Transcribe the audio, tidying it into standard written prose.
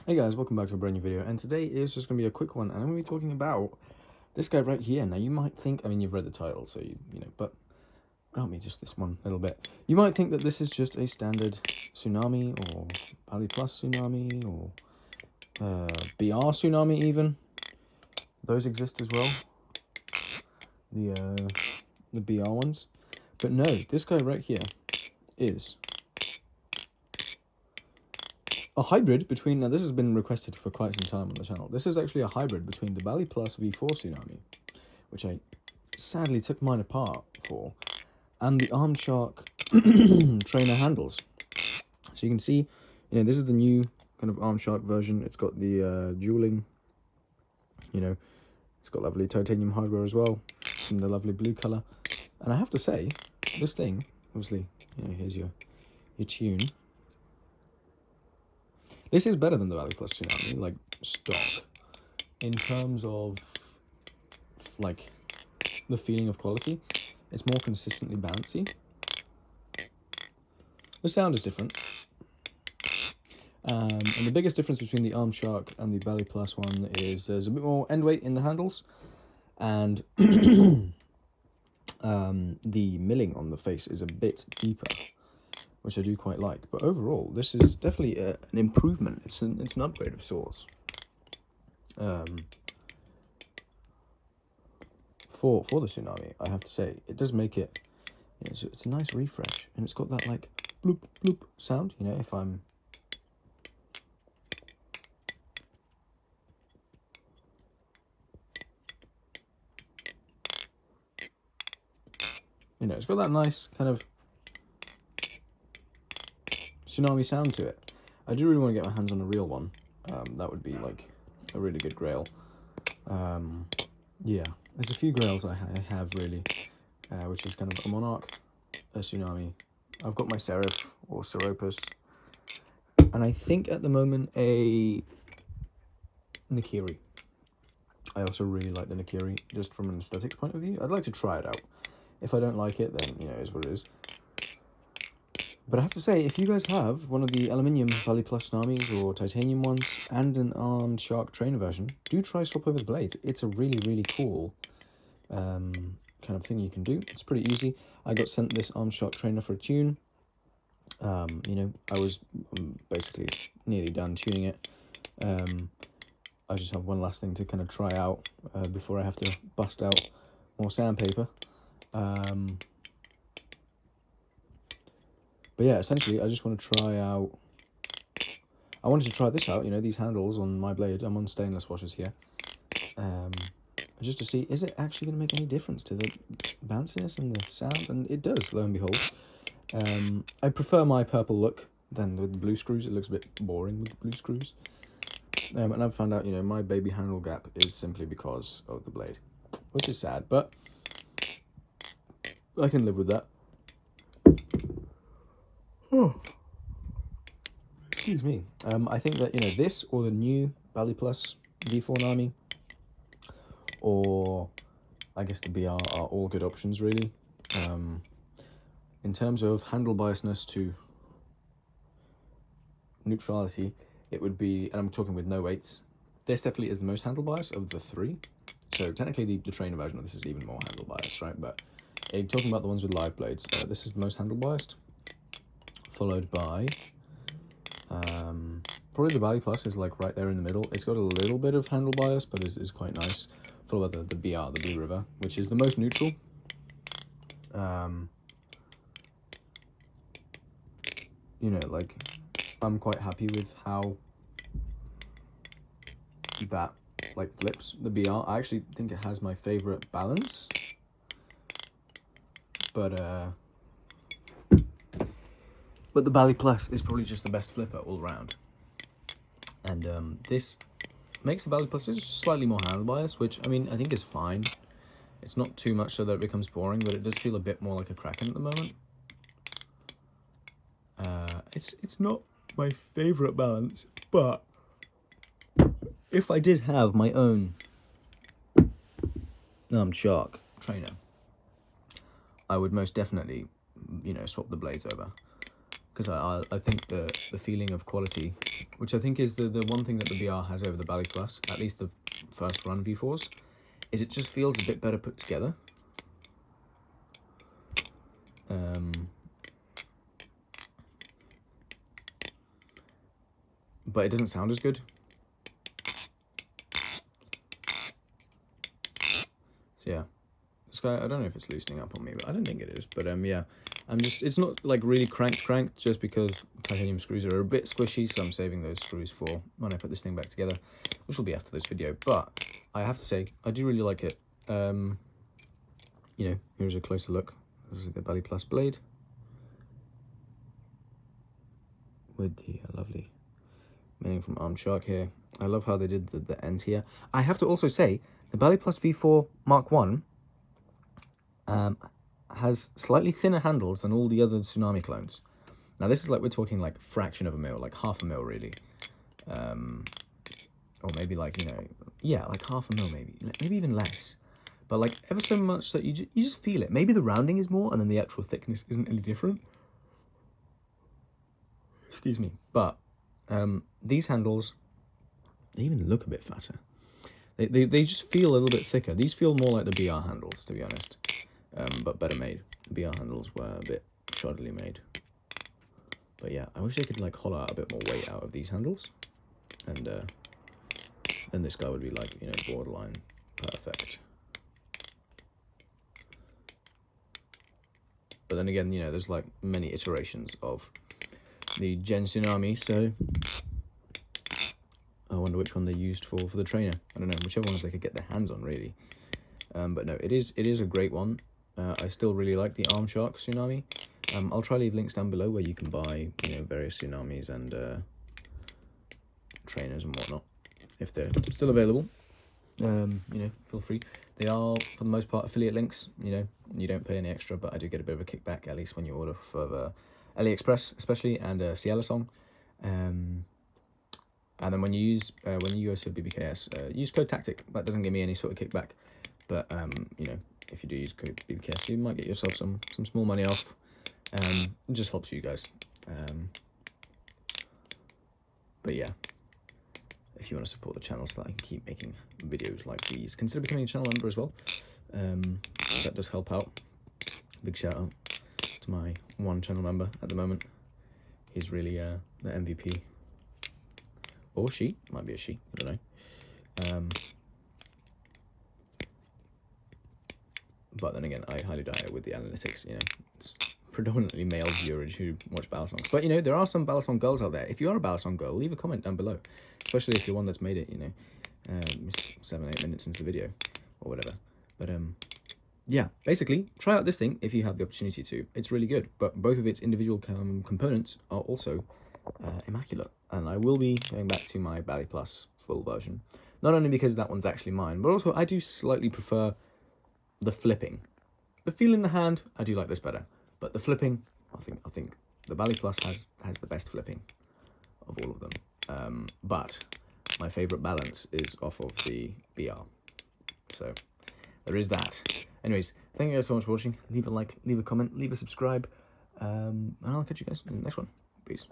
Hey guys, welcome back to a brand new video, and today is just going to be a quick one, and I'm going to be talking about this guy right here. Now you might think, I mean, you've read the title, so you know, but grant me just this one little bit. You might think that this is just a standard Tsunami, or baliplus Tsunami, or BR Tsunami even. Those exist as well, the BR ones. But no, this guy right here is a hybrid between, now this has been requested for quite some time on the channel. This is actually a hybrid between the baliplus V4 Tsunami, which I sadly took mine apart for, and the Arm Shark trainer handles. So you can see, you know, this is the new kind of Arm Shark version. It's got the jeweling, you know, it's got lovely titanium hardware as well, in the lovely blue color. And I have to say, this thing, obviously, you know, here's your tune. This is better than the baliplus Tsunami, like stock, in terms of like the feeling of quality. It's more consistently bouncy. The sound is different. And the biggest difference between the Arm Shark and the baliplus one is there's a bit more end weight in the handles, and the milling on the face is a bit deeper, which I do quite like. But overall, this is definitely an improvement. It's an upgrade of sorts. For the Tsunami, I have to say, it does make it, you know, so it's a nice refresh, and it's got that like bloop bloop sound. You know, if I'm it's got that nice kind of Tsunami sound to it. I do really want to get my hands on a real one. That would be like a really good grail. Yeah, there's a few grails I have really, which is kind of a Monarch, a Tsunami. I've got my Seraph or Seropus, and I think at the moment a Nikiri. I also really like the Nikiri, just from an aesthetics point of view. I'd like to try it out. If I don't like it, then, you know, it is what it is. But I have to say, if you guys have one of the aluminium baliplus Tsunamis or titanium ones and an Arm Shark trainer version, do try swap over the blades. It's a really, really cool kind of thing you can do. It's pretty easy. I got sent this Arm Shark trainer for a tune. You know, I was basically nearly done tuning it. I just have one last thing to kind of try out before I have to bust out more sandpaper. But yeah, essentially, I just want to try out. I wanted to try this out. You know, these handles on my blade. I'm on stainless washers here. Just to see, is it actually going to make any difference to the bounciness and the sound? And it does, lo and behold. I prefer my purple look than with the blue screws. It looks a bit boring with the blue screws. And I've found out, you know, my baby handle gap is simply because of the blade, which is sad, but I can live with that. Oh, excuse me. I think that, you know, this or the new baliplus V4 Nami, or I guess the BR, are all good options, really. In terms of handle biasness to neutrality, it would be, and I'm talking with no weights, this definitely is the most handle bias of the three. So technically the trainer version of this is even more handle biased, right? But talking about the ones with live blades, this is the most handle biased, followed by probably the baliplus is like right there in the middle. It's got a little bit of handle bias, but is quite nice, followed by the BR, the Blue River, which is the most neutral. You know, like, I'm quite happy with how that like flips. The BR, I actually think it has my favorite balance, but the baliplus is probably just the best flipper all around. And this makes the baliplus just slightly more handle bias, which, I mean, I think is fine. It's not too much so that it becomes boring, but it does feel a bit more like a Kraken at the moment. It's not my favorite balance, but if I did have my own Shark trainer, I would most definitely, you know, swap the blades over, because I think the feeling of quality which I think is the one thing that the BR has over the baliplus, at least the first run V4s, is it just feels a bit better put together. But it doesn't sound as good. So yeah, this guy, I don't know if it's loosening up on me, but I don't think it is. But yeah, it's not like really cranked just because titanium screws are a bit squishy, so I'm saving those screws for when I put this thing back together, which will be after this video. But I have to say, I do really like it. You know, here's a closer look. This is the baliplus blade with the lovely mailing from Arm Shark here. I love how they did the ends here. I have to also say, the baliplus V4 Mark 1 has slightly thinner handles than all the other Tsunami clones. Now this is like, we're talking like fraction of a mil, like half a mil really. Or maybe like, you know, yeah, like half a mil maybe even less. But like ever so much that you just feel it. Maybe the rounding is more and then the actual thickness isn't any different. Excuse me. But these handles, they even look a bit fatter. They just feel a little bit thicker. These feel more like the BR handles, to be honest, but better made. The BR handles were a bit shoddily made. But yeah, I wish they could like hollow out a bit more weight out of these handles, and then this guy would be like, you know, borderline perfect. But then again, you know, there's like many iterations of the Gen Tsunami, so I wonder which one they used for the trainer. I don't know, whichever ones they could get their hands on, really. But no, it is a great one. I still really like the Arm Shark Tsunami. I'll try leave links down below where you can buy, you know, various Tsunamis and trainers and whatnot, if they're still available. You know, feel free. They are, for the most part, affiliate links. You know, you don't pay any extra, but I do get a bit of a kickback, at least when you order for AliExpress, especially, and Ciela Song. And then when you go to BBKS, use code TACTIC. That doesn't give me any sort of kickback, but you know, if you do use code BBKS, you might get yourself some small money off. It just helps you guys. But yeah, if you want to support the channel so that I can keep making videos like these, consider becoming a channel member as well. That does help out. Big shout out to my one channel member at the moment. He's really the MVP. Or she, might be a she, I don't know. But then again, I highly doubt it with the analytics, you know. It's predominantly male viewers who watch Balisongs. But, you know, there are some Balisong girls out there. If you are a Balisong girl, leave a comment down below. Especially if you're one that's made it, you know, 7-8 minutes into the video or whatever. But, yeah, basically, try out this thing if you have the opportunity to. It's really good. But both of its individual components are also immaculate. And I will be going back to my baliplus full version. Not only because that one's actually mine, but also I do slightly prefer the flipping. The feel in the hand, I do like this better. But the flipping, I think the baliplus has the best flipping of all of them. But my favourite balance is off of the BR. So there is that. Anyways, thank you guys so much for watching. Leave a like, leave a comment, leave a subscribe. And I'll catch you guys in the next one. Peace.